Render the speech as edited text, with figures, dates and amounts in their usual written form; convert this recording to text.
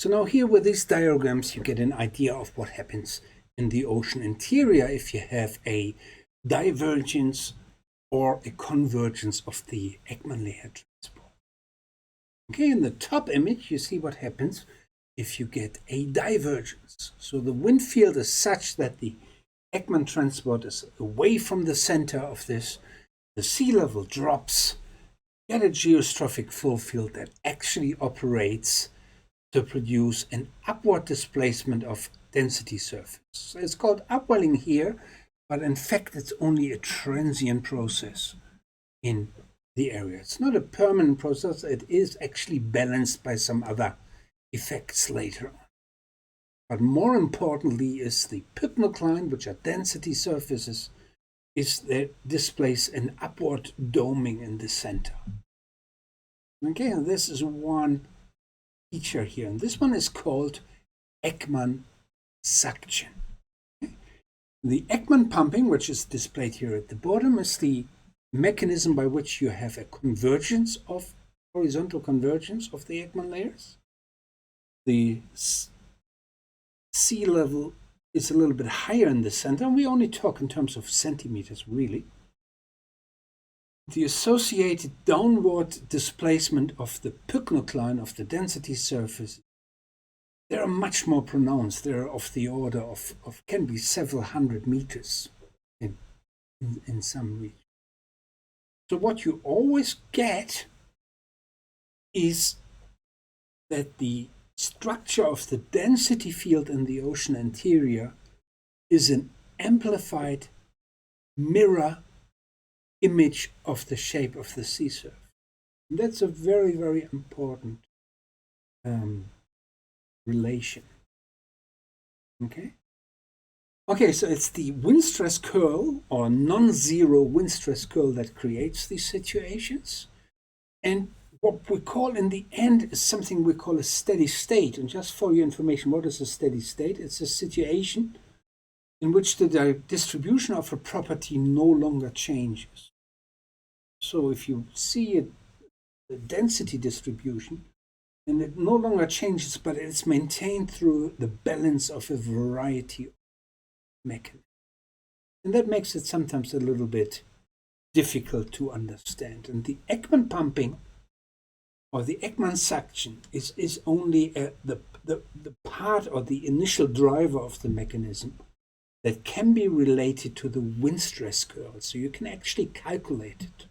So now here with these diagrams, you get an idea of what happens in the ocean interior if you have a divergence or a convergence of the Ekman layer transport. Okay, in the top image, you see what happens if you get a divergence. So the wind field is such that the Ekman transport is away from the center of this. The sea level drops. You get a geostrophic flow field that actually operates to produce an upward displacement of density surface. So it's called upwelling here, but in fact it's only a transient process in the area. It's not a permanent process. It is actually balanced by some other effects later on. But more importantly is the pycnocline, which are density surfaces, is that displace an upward doming in the center. Okay, and this is one feature here, and this one is called Ekman Suction. Okay. The Ekman pumping, which is displayed here at the bottom, is the mechanism by which you have a convergence of horizontal convergence of the Ekman layers. The sea level is a little bit higher in the center, and we only talk in terms of centimeters, really. The associated downward displacement of the pycnocline of the density surface, they are much more pronounced. They're of the order of can be several hundred meters in some regions. So what you always get is that the structure of the density field in the ocean interior is an amplified mirror image of the shape of the sea surface. And that's a very, very important relation. Okay, so it's the wind stress curl or non-zero wind stress curl that creates these situations. And what we call in the end is something we call a steady state. And just for your information, what is a steady state? It's a situation in which the distribution of a property no longer changes. So if you see the density distribution, and it no longer changes, but it's maintained through the balance of a variety of mechanisms. And that makes it sometimes a little bit difficult to understand. And the Ekman pumping or the Ekman suction is only the part or the initial driver of the mechanism that can be related to the wind stress curl. So you can actually calculate it.